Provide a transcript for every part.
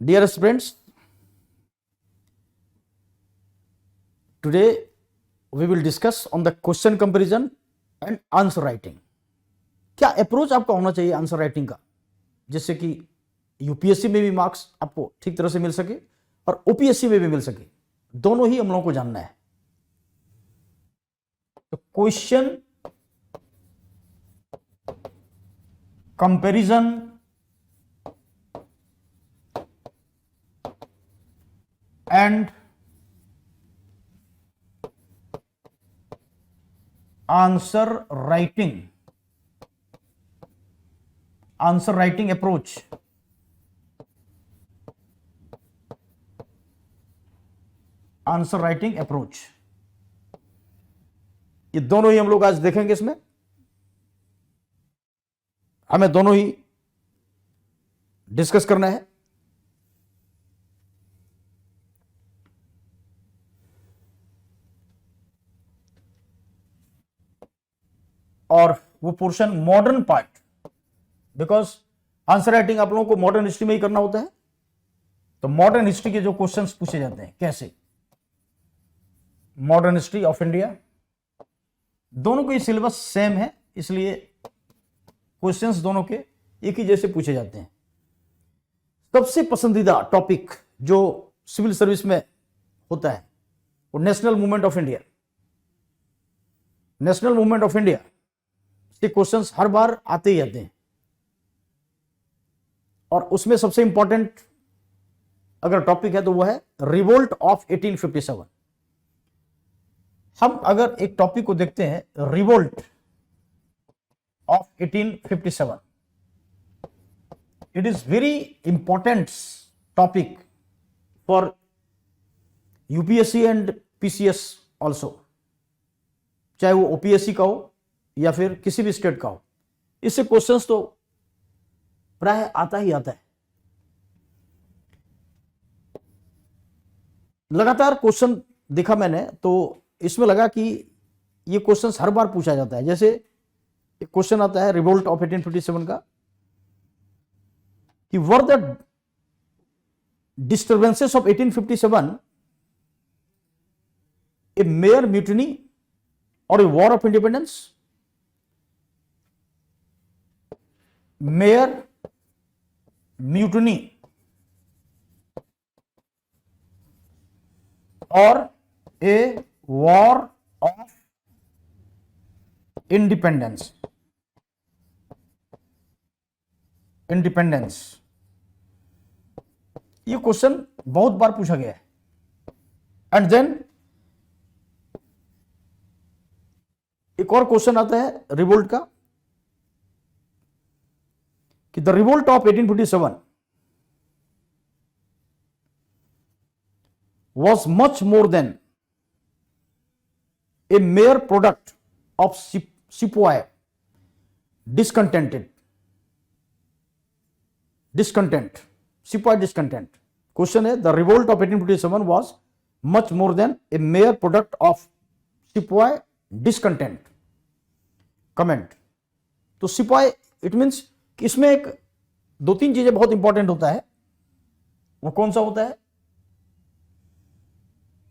Dear students, today we will discuss on the question comparison and answer writing. क्या approach आपका होना चाहिए answer writing का, जिससे कि यूपीएससी में भी मार्क्स आपको ठीक तरह से मिल सके और ओपीएससी में भी मिल सके, दोनों ही हम लोगों को जानना है. तो question comparison and answer writing approach. Answer writing approach, ये दोनों ही हम लोग आज देखेंगे. इसमें हमें दोनों ही डिस्कस करना है. और वो portion modern part, because answer writing आप लोगों को मॉडर्न हिस्ट्री में ही करना होता है. तो मॉडर्न हिस्ट्री के जो क्वेश्चंस पूछे जाते हैं, कैसे मॉडर्न हिस्ट्री ऑफ इंडिया, दोनों के सिलेबस सेम है, इसलिए क्वेश्चंस दोनों के एक ही जैसे पूछे जाते हैं. सबसे पसंदीदा टॉपिक जो सिविल सर्विस में होता है वो national movement of India. National movement of India के क्वेश्चंस हर बार आते ही आते हैं. और उसमें सबसे इंपॉर्टेंट अगर टॉपिक है तो वो है रिवोल्ट ऑफ 1857. हम अगर एक टॉपिक को देखते हैं, revolt of 1857, it is very important topic for UPSC and PCS also, चाहे वो ओपीएससी का हो या फिर किसी भी स्टेट का हो. इससे क्वेश्चंस तो प्राय आता ही आता है. लगातार क्वेश्चन देखा मैंने तो इसमें लगा कि ये क्वेश्चंस हर बार पूछा जाता है. जैसे एक क्वेश्चन आता है रिवोल्ट ऑफ 1857 का कि were the disturbances of 1857 a mere mutiny और a war of independence. Mere mutiny और ए वॉर ऑफ इंडिपेंडेंस. ये क्वेश्चन बहुत बार पूछा गया है. एंड देन एक और क्वेश्चन आता है रिवोल्ट का कि the revolt of 1857 was much more than a mere product of sepoy discontent. Sepoy discontent. Question है, the revolt of 1857 was much more than a mere product of sepoy discontent. Comment. तो सिपाही it means कि इसमें एक दो तीन चीजें बहुत इंपॉर्टेंट होता है. वो कौन सा होता है?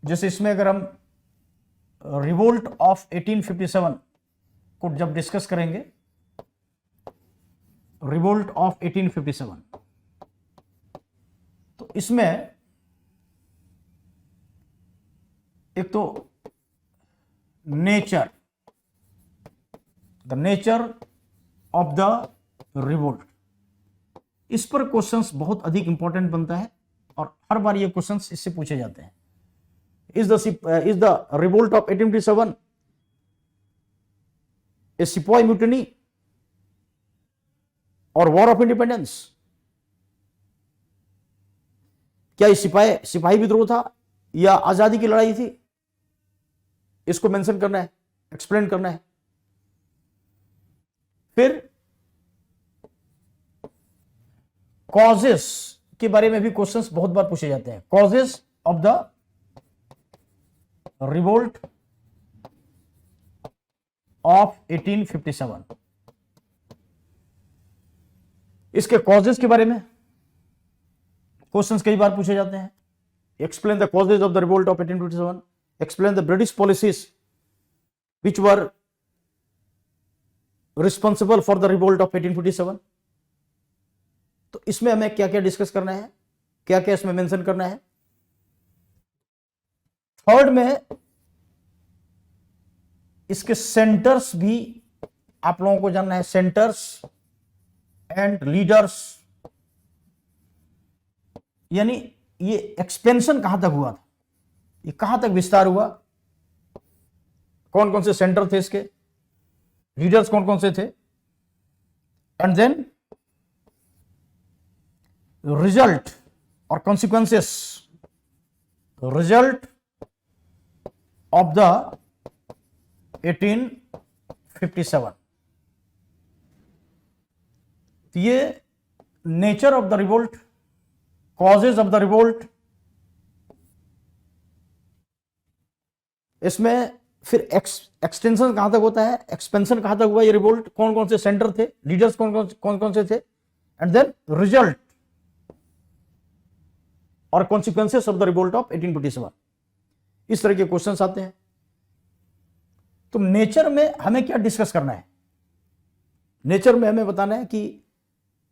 जैसे इसमें अगर हम रिवोल्ट ऑफ 1857 को जब डिस्कस करेंगे, रिवोल्ट ऑफ 1857, तो इसमें एक तो nature, the nature of the revolt, इस पर क्वेश्चंस बहुत अधिक इंपॉर्टेंट बनता है और हर बार ये क्वेश्चंस इससे पूछे जाते हैं. Is the revolt of 1857 a sepoy mutiny or war of independence? क्या ये सिपाही विद्रोह था या आजादी की लड़ाई थी? इसको मेंशन करना है, एक्सप्लेन करना है. फिर कॉजेस के बारे में भी क्वेश्चंस बहुत बार पूछे जाते हैं. Causes of the revolt of 1857, इसके कॉजेस के बारे में क्वेश्चंस कई बार पूछे जाते हैं। Explain the causes of the revolt of 1857, explain the British policies which were responsible for the revolt of 1857। तो इसमें हमें क्या क्या डिस्कस करना है, क्या क्या इसमें मेंशन करना है। थर्ड में इसके सेंटर्स भी आप लोगों को जानना है, सेंटर्स एंड लीडर्स, यानी ये एक्सपेंशन कहां तक हुआ था, ये कहां तक विस्तार हुआ, कौन कौन से सेंटर थे इसके, लीडर्स कौन कौन से थे, एंड देन रिजल्ट और कॉन्सिक्वेंसेस, रिजल्ट ऑफ द 1857। ये nature of the revolt, causes of the revolt, इसमें फिर एक्सटेंशन कहां तक होता है, एक्सपेंशन कहां तक हुआ ये रिवोल्ट, कौन कौन से सेंटर थे, लीडर्स कौन कौन से थे, एंड देन रिजल्ट और consequences of the revolt of 1857। इस तरह के क्वेश्चंस आते हैं। तो नेचर में हमें क्या डिस्कस करना है, नेचर में हमें बताना है कि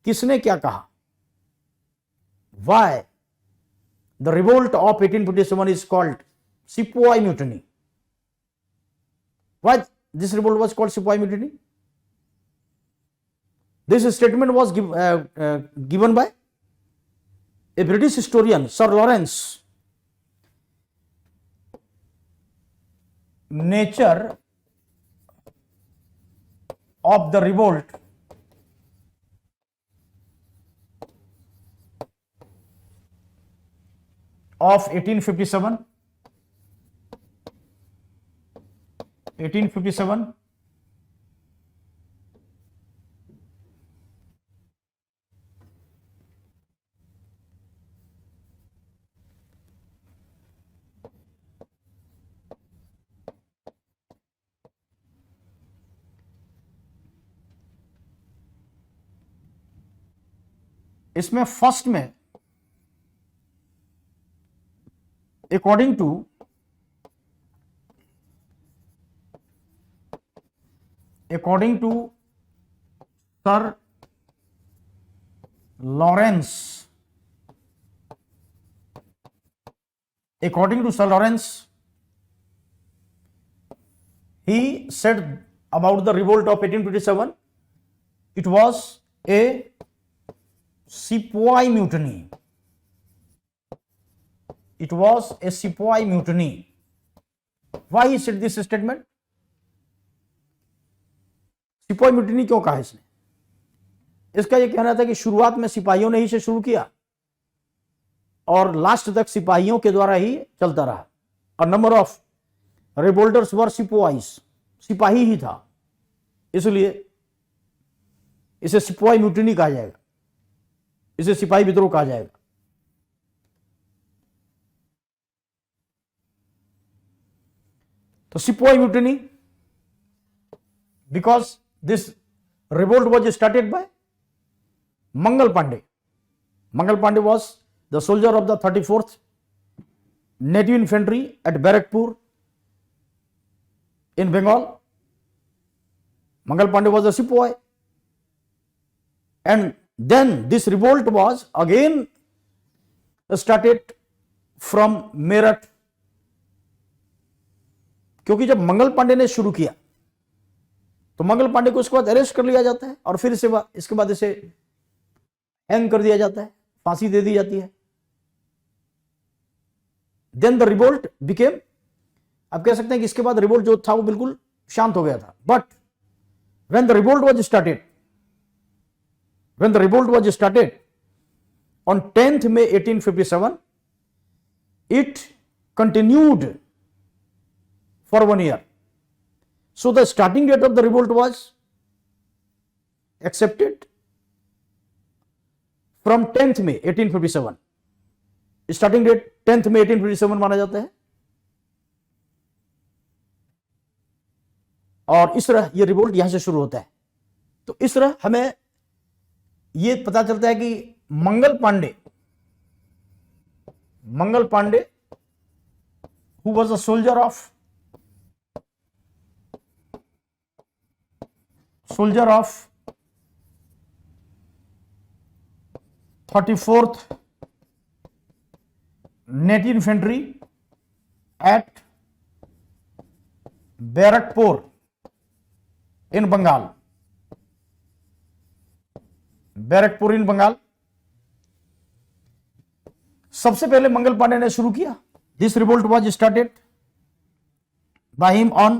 किसने क्या कहा, why the revolt of 1857 is called sepoy mutiny, why this revolt was called Sepoy Mutiny. This statement was given by a British historian, Sir Lawrence. Nature of the revolt of 1857 इसमें first में according to Sir Lawrence, he said about the revolt of 1857, it was a Sepoy mutiny. It was a Sepoy mutiny. Why he said this statement? सिपाही mutiny क्यों कहा इसने? इसका यह कहना था कि शुरुआत में सिपाहियों ने ही से शुरू किया और लास्ट तक सिपाहियों के द्वारा ही चलता रहा। और नंबर ऑफ रिवोल्टर्स वर सिपोइस, सिपाही ही था, इसलिए इसे सिपाही म्यूटिनी कहा जाएगा, इसे सिपाही विद्रोह कहा जाएगा। तो सिपाही mutiny because this revolt was started by Mangal Pandey. Mangal Pandey was the soldier of the 34th Native Infantry at Barakpur in Bengal. Mangal Pandey was a sepoy, and then this revolt was again started from Meerut, क्योंकि जब मंगल पांडे ने शुरू किया तो मंगल पांडे को उसके बाद arrest कर लिया जाता है और फिर इसके बाद इसे हैंग कर दिया जाता है, फांसी दे दी जाती है। देन द रिवोल्ट बिकेम, आप कह सकते हैं कि इसके बाद रिवोल्ट जो था वो बिल्कुल शांत हो गया था। But when the revolt was started on 10th May 1857, it continued for 1 year. So the starting date of the revolt was accepted from 10th May 1857. Starting date 10th May 1857 माना जाता है। और इस तरह यह रिवोल्ट यहां से शुरू होता है। तो इस तरह हमें यह पता चलता है कि Mangal Pandey Mangal Pandey, who was a soldier of 34th Native Infantry at Barrackpore इन बंगाल, बैरकपुर इन बंगाल सबसे पहले मंगल पांडे ने शुरू किया। This revolt was started by him on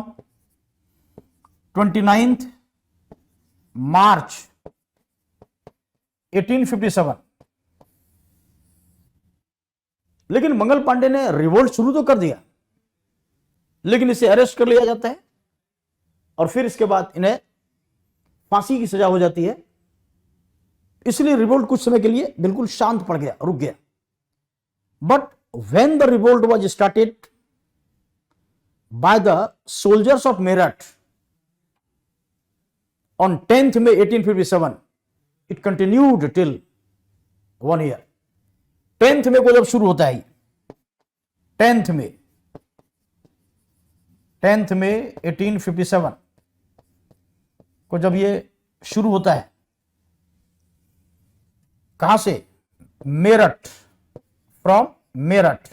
29th March 1857। लेकिन मंगल पांडे ने रिवोल्ट शुरू तो कर दिया, लेकिन इसे अरेस्ट कर लिया जाता है और फिर इसके बाद इन्हें फांसी की सजा हो जाती है। इसलिए रिवोल्ट कुछ समय के लिए बिल्कुल शांत पड़ गया, रुक गया। But when the revolt was started by the soldiers of Meerut on 10th May 1857, it continued till 1 year। 10th May को जब शुरू होता है, 10th May 1857 को जब ये शुरू होता है, कहां से? Meerut, from Meerut,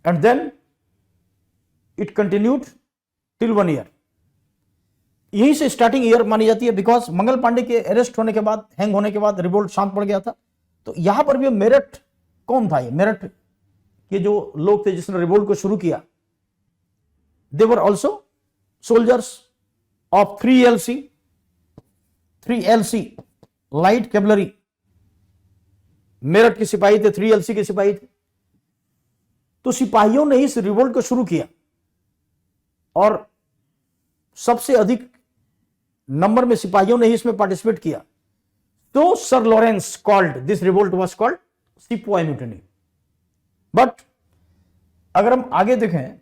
and then it continued till 1 year। यहीं से स्टार्टिंग ईयर मानी जाती है, बिकॉज मंगल पांडे के अरेस्ट होने के बाद, हैंग होने के बाद रिवोल्ट शांत पड़ गया था। तो यहां पर भी मेरठ कौन था? ये मेरठ के जो लोग थे जिसने रिवोल्ट को शुरू किया, they were also soldiers of 3LC light cavalry. Meerut के सिपाही थे, 3LC के सिपाही थे। तो सिपाहियों ने इस रिवोल्ट को शुरू किया और सबसे अधिक नंबर में सिपाहियों ने ही इसमें पार्टिसिपेट किया। तो sir Lawrence called this revolt was called sepoy mutiny. But अगर हम आगे देखें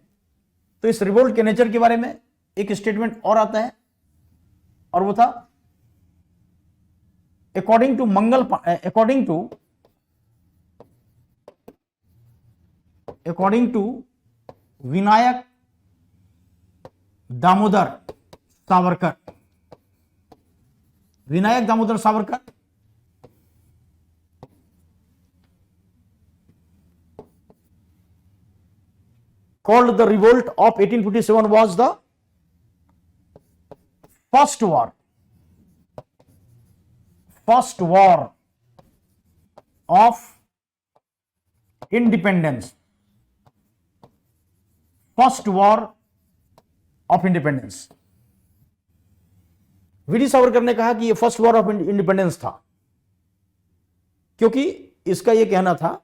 तो इस रिवोल्ट के नेचर के बारे में एक स्टेटमेंट और आता है, और वो था according to Vinayak Damodar Savarkar. Vinayak Damodar Savarkar called the revolt of 1857 was the first war of independence। First war of independence. VD Savarkar ने कहा कि यह फर्स्ट वॉर ऑफ इंडिपेंडेंस था, क्योंकि इसका यह कहना था,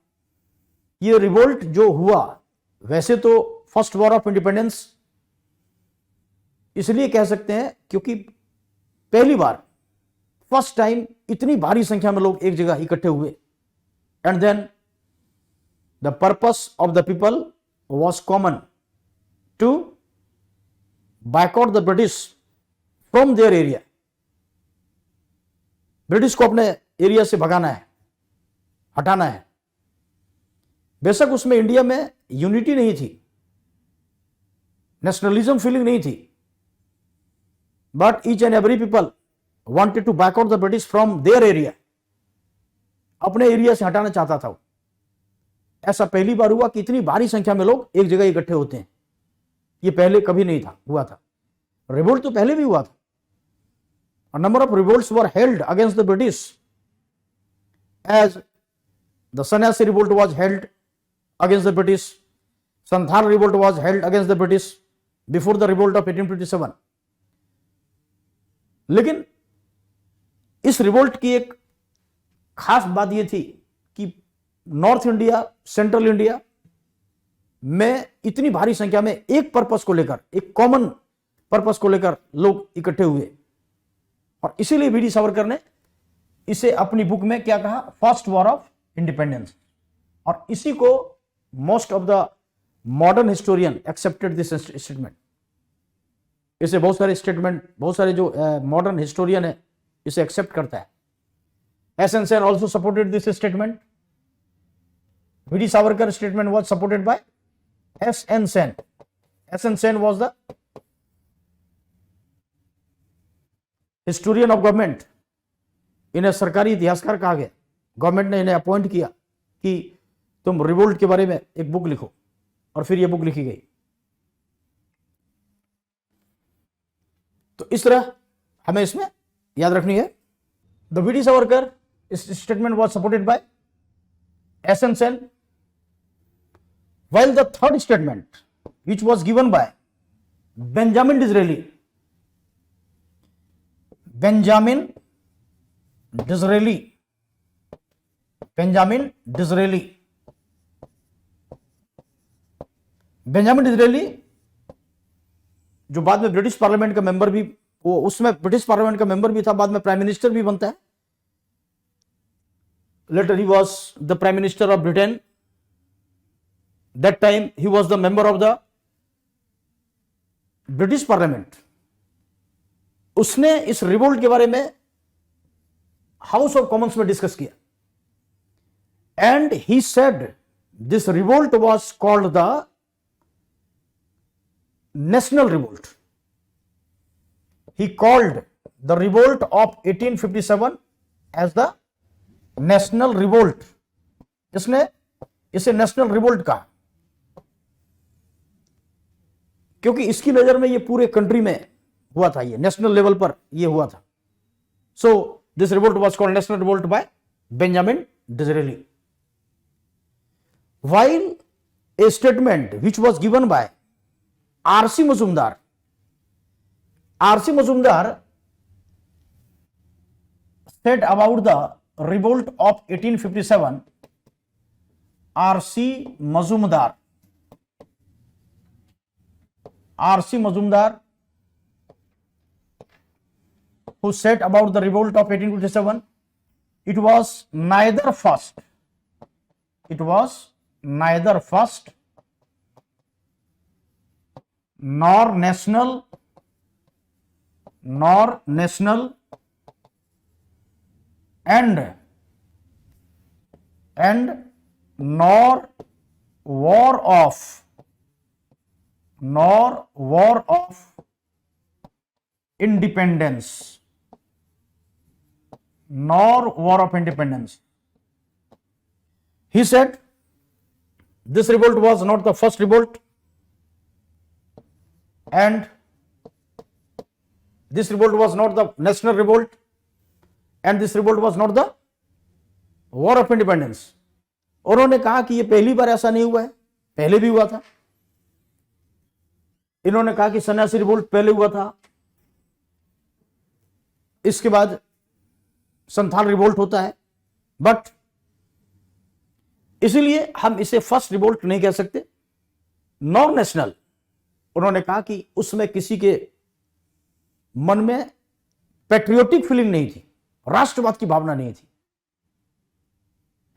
यह रिवोल्ट जो हुआ, वैसे तो फर्स्ट वॉर ऑफ इंडिपेंडेंस इसलिए कह सकते हैं क्योंकि पहली बार, फर्स्ट टाइम इतनी भारी संख्या में लोग एक जगह इकट्ठे हुए, and then the purpose of the people was common to boycott the British from their area. British को अपने एरिया से भगाना है, हटाना है। बेशक उसमें इंडिया में यूनिटी नहीं थी, नेशनलिज्म फीलिंग नहीं थी, but each and every people wanted to boycott the British from their area. अपने एरिया से हटाना चाहता था वो। ऐसा पहली बार हुआ कि इतनी भारी संख्या में लोग एक जगह इकट्ठे होते हैं, ये पहले कभी नहीं था, हुआ था। रिवोल्ट तो पहले भी हुआ था। A number of revolts were held against the British, as the Sannyasi revolt was held against the British, Santhal revolt was held against the British before the revolt of 1857। लेकिन इस रिवोल्ट की एक खास बात यह थी कि नॉर्थ इंडिया, सेंट्रल इंडिया में इतनी भारी संख्या में एक पर्पस को लेकर, एक कॉमन पर्पस को लेकर लोग इकट्ठे हुए, और इसीलिए वीडी सावरकर ने इसे अपनी बुक में क्या कहा? First war of independence. और इसी को most of the modern historian accepted this statement. इसे बहुत सारे जो मॉडर्न हिस्टोरियन है इसे एक्सेप्ट करता है। S.N. Sen also supported this statement. V.D. Savarkar statement was supported by S.N. Sen. S.N. Sen was the historian of government. इन्हें सरकारी इतिहासकार कहा गया. गवर्नमेंट ने इन्हें अपॉइंट किया कि तुम रिवोल्ट के बारे में एक बुक लिखो, और फिर यह बुक लिखी गई. तो इस तरह हमें इसमें याद रखनी है. The V D Savarkar statement was supported by SN. Sen, while the third statement which was given by Benjamin Disraeli Benjamin Disraeli जो बाद में ब्रिटिश पार्लियामेंट का मेंबर भी, वो उसमें ब्रिटिश पार्लियामेंट का मेंबर भी था, बाद में प्राइम मिनिस्टर भी बनता है. Later he was the prime minister of Britain. That time he was the member of the British Parliament. उसने इस रिवोल्ट के बारे में हाउस ऑफ कॉमन्स में डिस्कस किया. And he said this revolt was called the national revolt. He called the revolt of 1857 as the national revolt. इसने इसे national revolt कहा क्योंकि इसकी नजर में ये पूरे कंट्री में हुआ था, ये नेशनल लेवल पर ये हुआ था. So this revolt was called national revolt by Benjamin Disraeli. While a statement which was given by RC. Majumdar. RC. Majumdar said about the revolt of 1857. R.C. Mazumdar, who said about the revolt of 1857, it was neither first nor national and nor war of independence. He said this revolt was not the first revolt, and this revolt was not the national revolt, and this revolt was not the war of independence. उन्होंने कहा कि ये पहली बार ऐसा नहीं हुआ है, पहले भी हुआ था. इन्होंने कहा कि सन्यासी रिवोल्ट पहले हुआ था, इसके बाद संथाल रिवोल्ट होता है, बट इसीलिए हम इसे फर्स्ट रिवोल्ट नहीं कह सकते. नॉन नेशनल, उन्होंने कहा कि उसमें किसी के मन में पैट्रियोटिक फीलिंग नहीं थी, राष्ट्रवाद की भावना नहीं थी,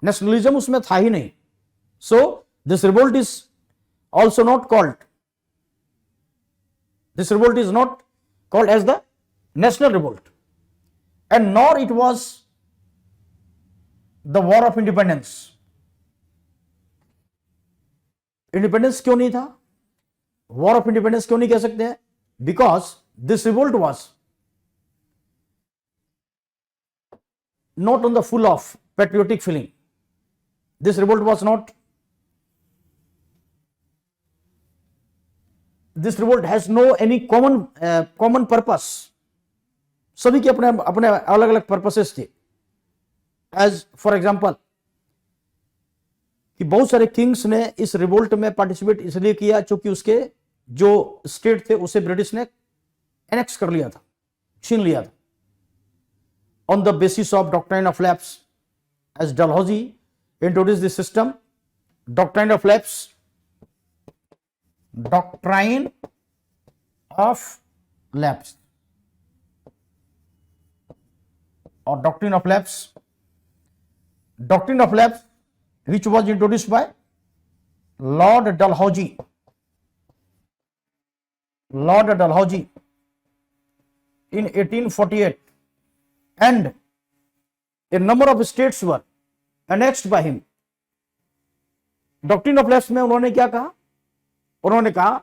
नेशनलिज्म उसमें था ही नहीं. सो this revolt is also not called, this revolt is not called as the national revolt, and nor it was the war of independence. Independence क्यों नहीं था, war of independence क्यों नहीं कह सकते हैं? Because this revolt was not on the full of patriotic feeling. This revolt was not, this revolt has no any common purpose. सभी के अपने अपने अलग अलग पर्पसेस थे. एज फॉर एग्जाम्पल कि बहुत सारे किंग्स ने इस रिवोल्ट में पार्टिसिपेट इसलिए किया क्योंकि उसके जो स्टेट थे उसे ब्रिटिश ने एनेक्स कर लिया था, छीन लिया था. On the basis of doctrine of lapse, as Dalhousie introduce this system, doctrine of lapse, doctrine of lapse or doctrine of lapse which was introduced by Lord Dalhousie in 1848, and A number of states were annexed by him. Doctrine of lapse में उन्होंने क्या कहा? उन्होंने कहा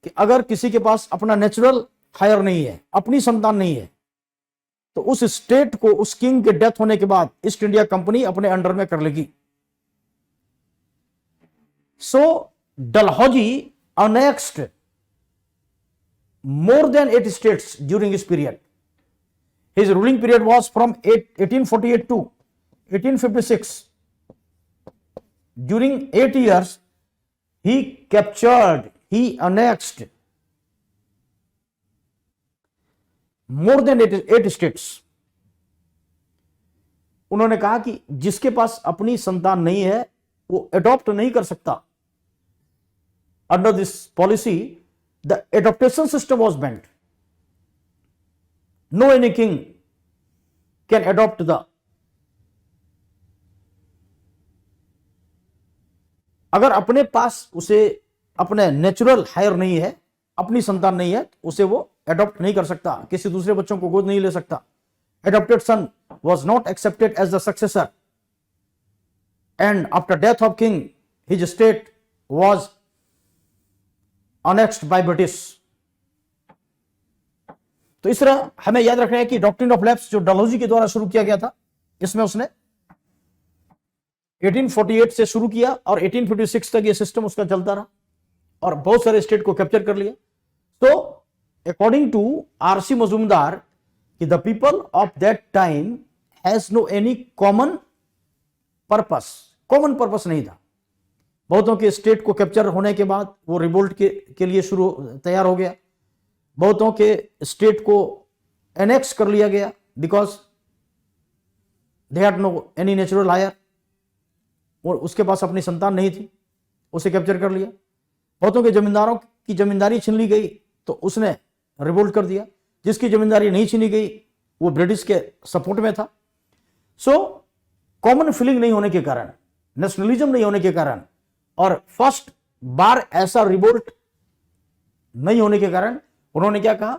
कि अगर किसी के पास अपना नेचुरल हायर नहीं है, अपनी संतान नहीं है, तो उस स्टेट को उस किंग के डेथ होने के बाद ईस्ट इंडिया कंपनी अपने अंडर में कर लेगी. सो Dalhousie annexed more than 8 states during his period. His ruling period was from 1848 to 1856. During 8 years, he annexed more than 8 states. उन्होंने कहा कि जिसके पास अपनी संतान नहीं है वो अडॉप्ट नहीं कर सकता. Under this policy, the adoption system was banned. No any king can adopt the. अगर अपने पास उसे अपने नेचुरल हायर नहीं है, अपनी संतान नहीं है, उसे वो अडॉप्ट नहीं कर सकता, किसी दूसरे बच्चों को गोद नहीं ले सकता. Adopted son was not accepted as the successor, and after death of king, his estate was annexed by British. तो इस तरह हमें याद रखना है कि डॉक्ट्रिन ऑफ लैप्स जो डलहौजी के द्वारा शुरू किया गया था, इसमें उसने 1848 से शुरू किया और 1856 तक ये सिस्टम उसका चलता रहा और बहुत सारे स्टेट को कैप्चर कर लिया. तो अकॉर्डिंग टू आरसी मजूमदार कि the people of that time has no any common purpose नहीं था. बहुतों के स्टेट को कैप्चर होने के बाद वो रिवोल्ट के लिए तैयार हो गया. बहुतों के स्टेट को एनेक्स कर लिया गया because they had no any natural heir, और उसके पास अपनी संतान नहीं थी, उसे कैप्चर कर लिया. बहुतों के जमींदारों की जमींदारी छीन ली गई तो उसने रिवोल्ट कर दिया. जिसकी जमींदारी नहीं छीनी गई वो ब्रिटिश के सपोर्ट में था. सो कॉमन फीलिंग नहीं होने के कारण, नेशनलिज्म नहीं होने के कारण और फर्स्ट बार ऐसा रिवोल्ट नहीं होने के कारण उन्होंने क्या कहा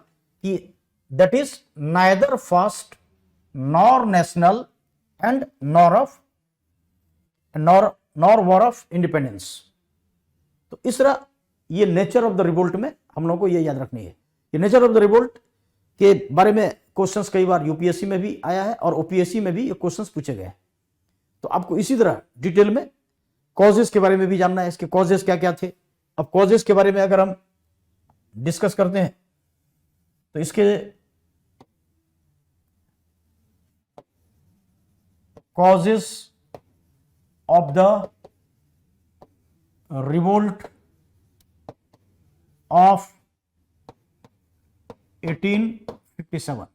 कि that is neither first nor national and nor war of independence. तो इस तरह ये नेचर ऑफ द रिवोल्ट में हम लोगों को ये याद रखनी है. ये नेचर ऑफ द रिवोल्ट के बारे में क्वेश्चंस कई बार यूपीएससी में भी आया है और ओपीएससी में भी ये क्वेश्चंस पूछे गए. तो आपको इसी तरह डिटेल में कॉजेस के बारे में भी जानना है, इसके कॉजेस क्या क्या थे. अब कॉजेस के बारे में अगर हम डिस्कस करते हैं तो इसके causes of the revolt of 1857.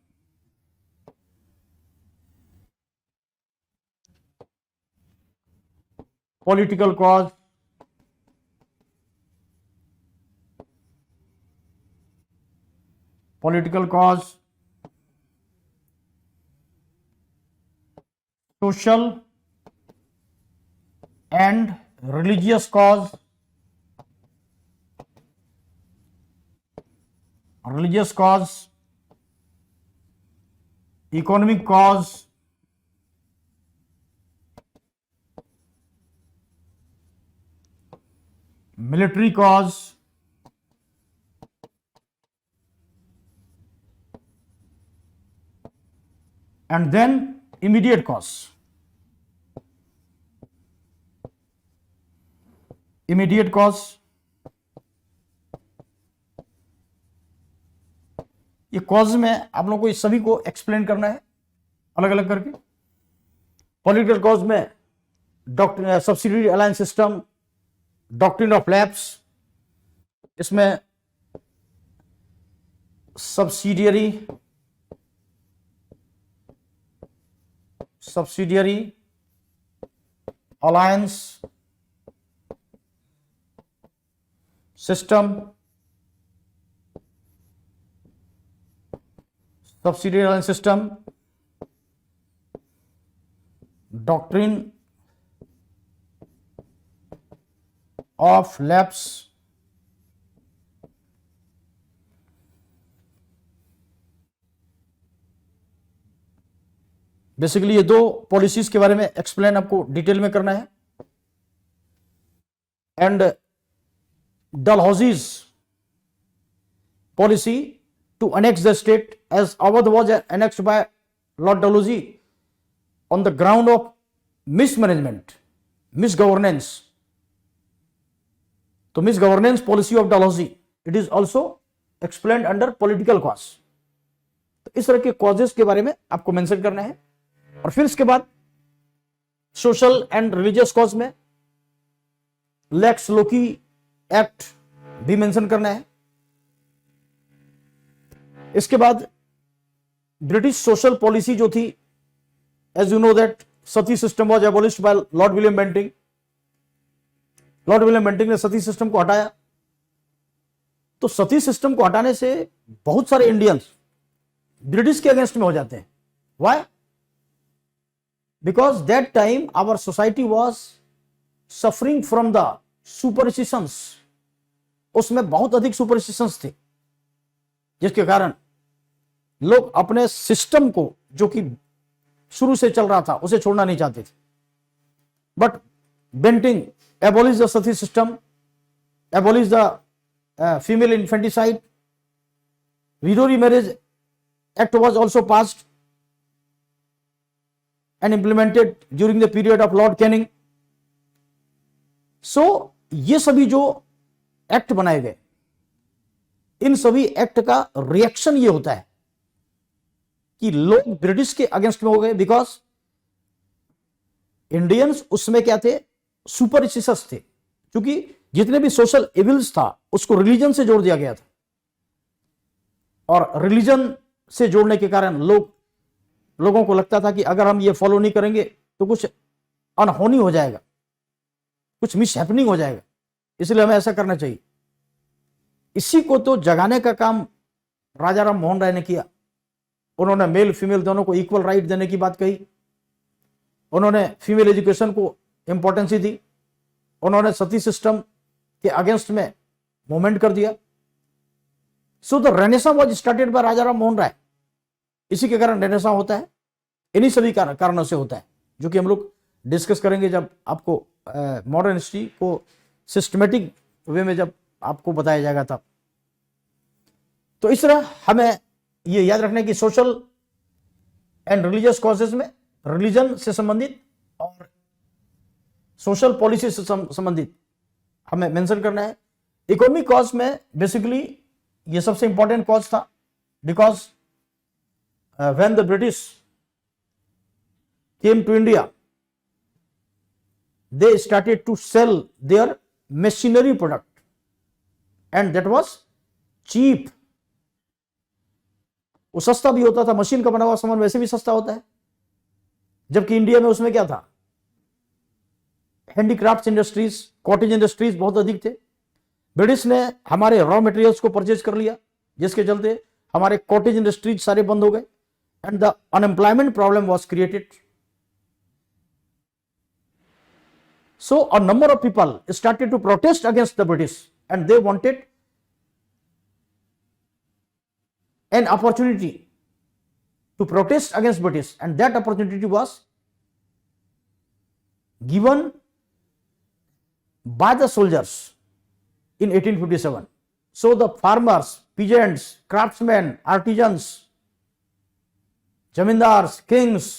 Political cause, social and religious cause, economic cause, military cause, and then immediate cause. Immediate cause, ये कॉज में आप लोगों को इस सभी को एक्सप्लेन करना है अलग अलग करके. पॉलिटिकल कॉज में doctrine subsidiary alliance system, doctrine of lapse, इसमें subsidiary alliance system, subsidiary alliance system, doctrine of lapse, basically ये दो पॉलिसीज के बारे में एक्सप्लेन आपको डिटेल में करना है। And Dalhousie's policy to annex the state as Awadh was annexed by lord Dalhousie on the ground of mismanagement, misgovernance. तो misgovernance policy of Dalhousie, it is also explained under political cause. तो इस तरह के causes के बारे में आपको mention करना है। और फिर इसके बाद सोशल एंड रिलीजियस कॉज में लेक्स लोकी एक्ट भी मेंशन करना है। इसके बाद ब्रिटिश सोशल पॉलिसी जो थी, as you know that sati system was abolished by Lord William Bentinck. Lord William Bentinck ने सती सिस्टम को हटाया। तो सती सिस्टम को हटाने से बहुत सारे इंडियंस ब्रिटिश के अगेंस्ट में हो जाते हैं। Why? Because that time our society was suffering from the superstitions. उसमें बहुत अधिक सुपरस्टिशंस थे, जिसके कारण लोग अपने सिस्टम को, जो कि शुरू से चल रहा था, उसे छोड़ना नहीं चाहते थे। But Bentinck abolish the sati system, abolish the female infanticide, widow remarriage act was also passed and implemented during the period of lord Canning. So ये सभी जो एक्ट बनाए गए, इन सभी एक्ट का रिएक्शन ये होता है कि लोग ब्रिटिश के अगेंस्ट में हो गए। बिकॉज इंडियंस उसमें क्या थे? सुपरस्टिशियस थे, क्योंकि जितने भी सोशल इविल्स था उसको रिलीजन से जोड़ दिया गया था। और रिलीजन से जोड़ने के कारण लोगों को लगता था कि अगर हम ये फॉलो नहीं करेंगे तो कुछ अनहोनी हो जाएगा, कुछ मिस हैपनिंग हो जाएगा, इसलिए हमें ऐसा करना चाहिए। इसी को तो जगाने का काम राजा राम मोहन राय ने किया। उन्होंने मेल फीमेल दोनों को इक्वल राइट देने की बात कही। उन्होंने फीमेल एजुकेशन को इंपॉर्टेंस दी। उन्होंने सती सिस्टम के अगेंस्ट में मूवमेंट कर दिया। So the renaissance was started by Raja Ram Mohan Roy. इसी के कारण रेनेसां होता है, इन्हीं सभी कारणों से होता है, जो कि हम लोग डिस्कस करेंगे जब आपको मॉडर्न हिस्ट्री को सिस्टमेटिक वे में जब आपको बताया जाएगा तब। तो इस तरह हमें ये याद रखना है कि सोशल एंड रिलीजियस कॉजेज में रिलीजन से संबंधित और सोशल पॉलिसी से संबंधित हमें मेंशन करना है। इकोनॉमिक कॉज में बेसिकली ये सबसे इंपॉर्टेंट कॉज था, because when the British came to India they started to sell their machinery product and that was cheap। वो सस्ता भी होता था, मशीन का बना हुआ सामान वैसे भी सस्ता होता है। जबकि इंडिया में उसमें क्या था? हैंडीक्राफ्ट इंडस्ट्रीज, कॉटेज इंडस्ट्रीज बहुत अधिक थे। ब्रिटिश ने हमारे रॉ मटेरियल्स को परचेज कर लिया, जिसके चलते हमारे कॉटेज इंडस्ट्रीज सारे बंद हो गए and the unemployment problem was created. So a number of people started to protest against the British and they wanted an opportunity to protest against British, and that opportunity was given by the soldiers in 1857. So the farmers, peasants, craftsmen, artisans, zamindars, kings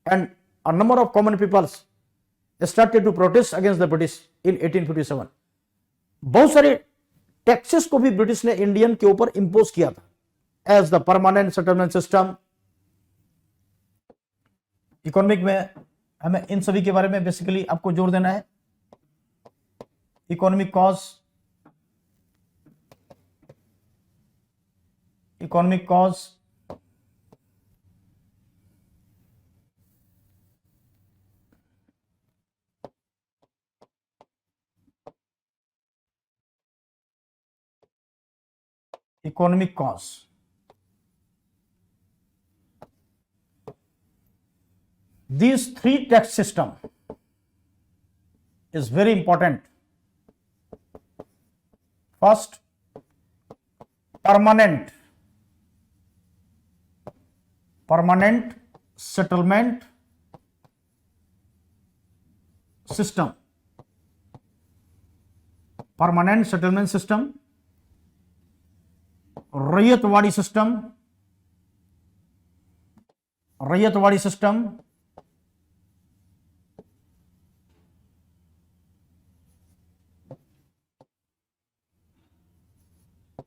and a number of common peoples started to protest against the British in 1857। बहुत सारे taxes को भी British ने Indian के ऊपर impose किया था as the permanent settlement system. Economic में हमें इन सभी के बारे में बेसिकली आपको जोर देना है। Economic cause, economic cause economic cause। These three tax system is very important। First, permanent settlement system, permanent settlement system, Ryotwari system, Ryotwari system,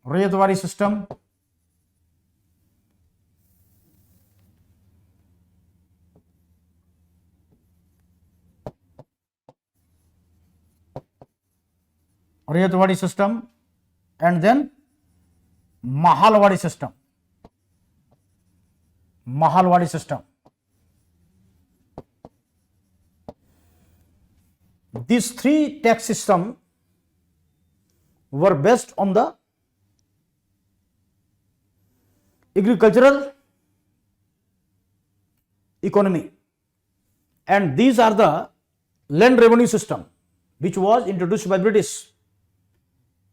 Ryotwari system, Ryotwari system, and then Mahalwari system, Mahalwari system. These three tax systems were based on the agricultural economy, and these are the land revenue system which was introduced by British.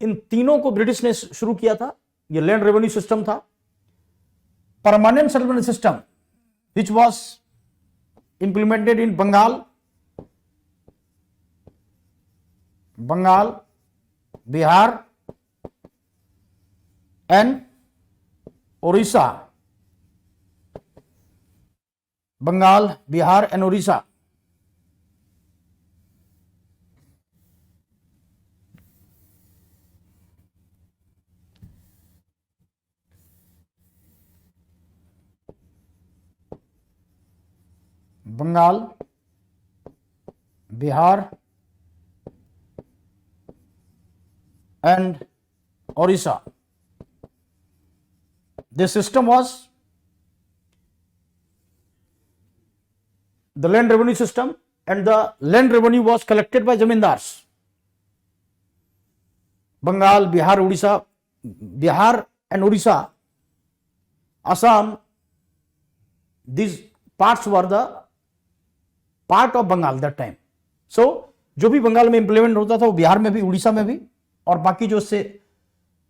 इन तीनों को British ने शुरू किया था. ये land revenue system था, permanent settlement system which was implemented in Bengal, Bihar and Odisha. Bengal, Bihar and Odisha. Bengal, Bihar and Orissa. This system was the land revenue system, and the land revenue was collected by zamindars. Bengal, Bihar, Odisha, Bihar and Odisha, Assam, these parts were the part of Bengal that time. So जो भी बंगाल में implement होता था वो बिहार में भी, उड़ीसा में भी, और बाकी जो से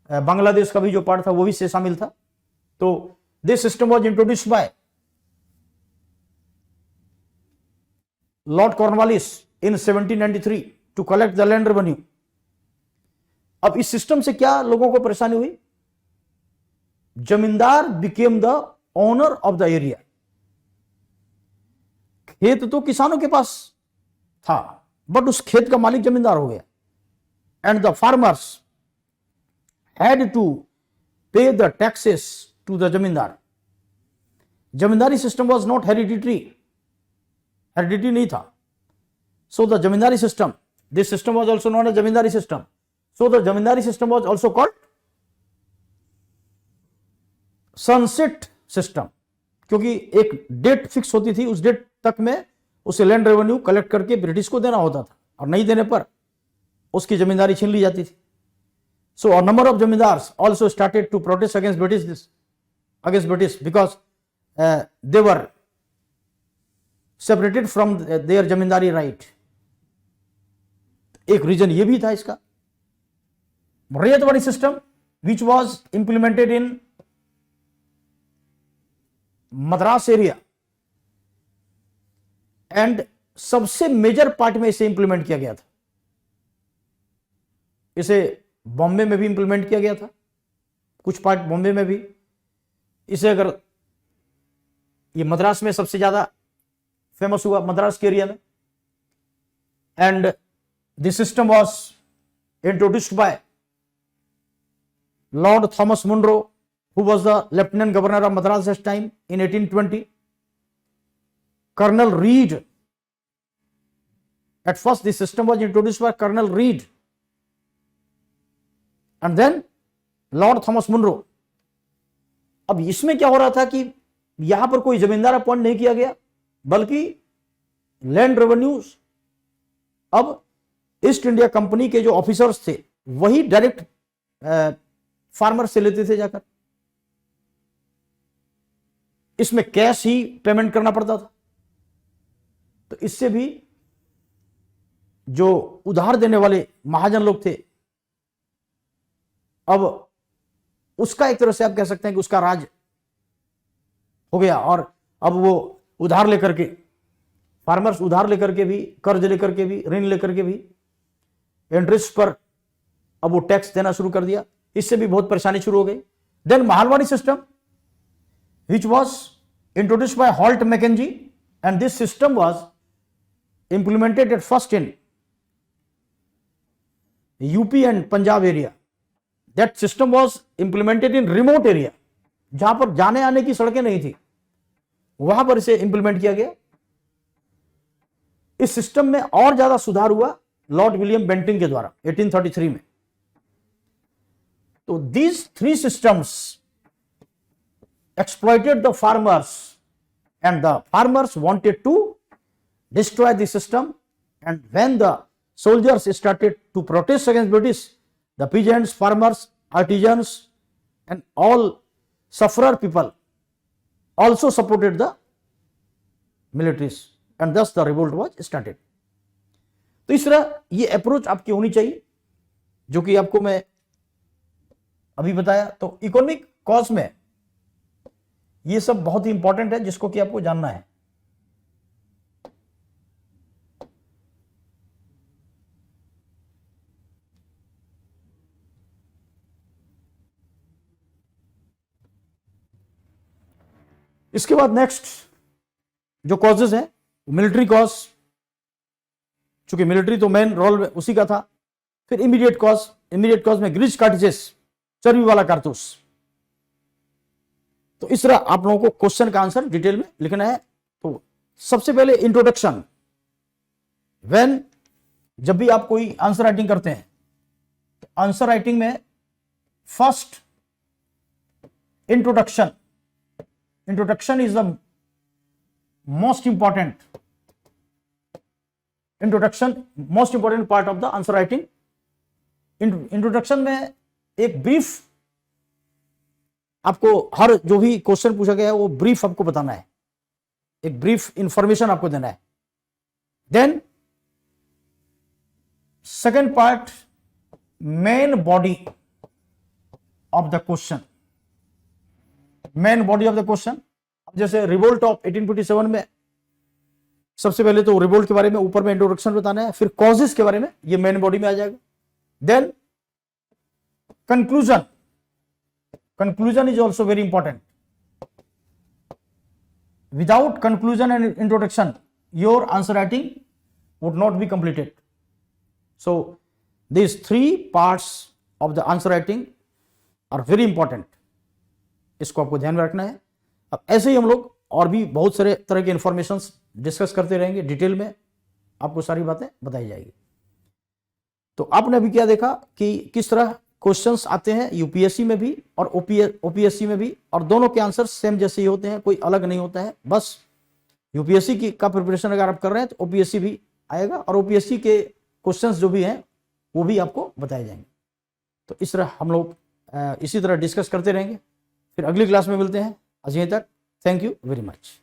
बांग्लादेश का भी जो पार्ट था वो भी से शामिल था. तो this system was introduced by Lord Cornwallis in 1793 to collect the land revenue. अब इस सिस्टम से क्या लोगों को परेशानी हुई? जमींदार became the owner of the area. खेत तो किसानों के पास था, बट उस खेत का मालिक जमींदार हो गया. And the farmers had to pay the taxes to the zamindar. Zamindari system was not hereditary, hereditary नहीं था. So the zamindari system, this system was also known as zamindari system. So the zamindari system was also called sunset system, क्योंकि एक date fix होती थी, उस date तक में उसे लैंड रेवेन्यू कलेक्ट करके ब्रिटिश को देना होता था, और नहीं देने पर उसकी जमींदारी छीन ली जाती थी. So a number of zamindars also started to protest against British because they were separated from their zamindari right. एक रीजन ये भी था इसका. Ryotwari system which was implemented in Madras area, and सबसे मेजर पार्ट में इसे इंप्लीमेंट किया गया था. इसे बॉम्बे में भी इंप्लीमेंट किया गया था, कुछ पार्ट बॉम्बे में भी. इसे अगर ये मद्रास में सबसे ज्यादा फेमस हुआ, मद्रास के एरिया में. And this system was introduced by Lord Thomas Munro, who was the lieutenant governor of Madras at time in 1820. Colonel Reed, at first this system was introduced by Colonel Reed, and then Lord Thomas Munro. अब इसमें क्या हो रहा था कि यहां पर कोई जमींदार अपॉइंट नहीं किया गया, बल्कि लैंड रेवेन्यूज अब ईस्ट इंडिया कंपनी के जो ऑफिसर्स थे वही डायरेक्ट फार्मर से लेते थे जाकर. इसमें कैश ही पेमेंट करना पड़ता था. तो इससे भी जो उधार देने वाले महाजन लोग थे, अब उसका एक तरह से आप कह सकते हैं कि उसका राज हो गया, और अब वो उधार लेकर के, फार्मर्स उधार लेकर के भी, कर्ज लेकर के भी, ऋण लेकर के भी इंटरेस्ट पर अब वो टैक्स देना शुरू कर दिया, इससे भी बहुत परेशानी शुरू हो गई। Then Mahalwari system which was introduced by Holt Mackenzie and this system was implemented at first in UP and Punjab area. That system was implemented in remote area, जहां पर जाने आने की सड़कें नहीं थी, वहां पर इसे इंप्लीमेंट किया गया। इस सिस्टम में और ज्यादा सुधार हुआ लॉर्ड विलियम बेंटिंग के द्वारा 1833 में। तो these three systems exploited the farmers and the farmers wanted to destroy the system, and when the soldiers started to protest against British, the peasants, farmers, artisans and all sufferer people also supported the militaries and thus the revolt was started. तो इस तरह ये approach आपकी होनी चाहिए, जो कि आपको मैं अभी बताया। तो इकोनॉमिक कॉज में ये सब बहुत ही इंपॉर्टेंट है, जिसको कि आपको जानना है। इसके बाद नेक्स्ट जो कॉजेज है, मिलिट्री कॉज, चूंकि मिलिट्री तो मेन रोल उसी का था। फिर इमीडिएट कॉज में ग्रीस कार्टिजेस, चर्बी वाला कारतूस। तो इस तरह आप लोगों को क्वेश्चन का आंसर डिटेल में लिखना है। तो सबसे पहले इंट्रोडक्शन, जब भी आप कोई आंसर राइटिंग करते हैं, तो आंसर राइटिंग में first introduction is the most important part of the answer writing. Introduction में एक ब्रीफ, आपको हर जो भी क्वेश्चन पूछा गया है वो ब्रीफ आपको बताना है, एक ब्रीफ इंफॉर्मेशन आपको देना है। Then second part, main body of the question. अब जैसे रिवोल्ट ऑफ 1857 में सबसे पहले तो रिवोल्ट के बारे में ऊपर में इंट्रोडक्शन बताना है, फिर कॉजेस के बारे में, ये मेन बॉडी में आ जाएगा। Then conclusion is also very important. Without conclusion and introduction, your answer writing would not be completed. So these three parts of the answer writing are very important. इसको आपको ध्यान में रखना है। अब ऐसे ही हम लोग और भी बहुत सारे तरह के इंफॉर्मेशंस डिस्कस करते रहेंगे, डिटेल में आपको सारी बातें बताई जाएगी। तो आपने अभी क्या देखा कि किस तरह क्वेश्चंस आते हैं यूपीएससी में भी और ओपीएससी में भी, और दोनों के आंसर सेम जैसे ही होते हैं, कोई अलग नहीं होता है। बस यूपीएससी की का प्रिपरेशन अगर आप कर रहे हैं तो ओपीएससी भी आएगा, और ओपीएससी के क्वेश्चंस जो भी हैं वो भी आपको बताए जाएंगे। तो इस तरह हम लोग इसी तरह डिस्कस करते रहेंगे। फिर अगली क्लास में मिलते हैं। आज यहीं तक, थैंक यू वेरी मच।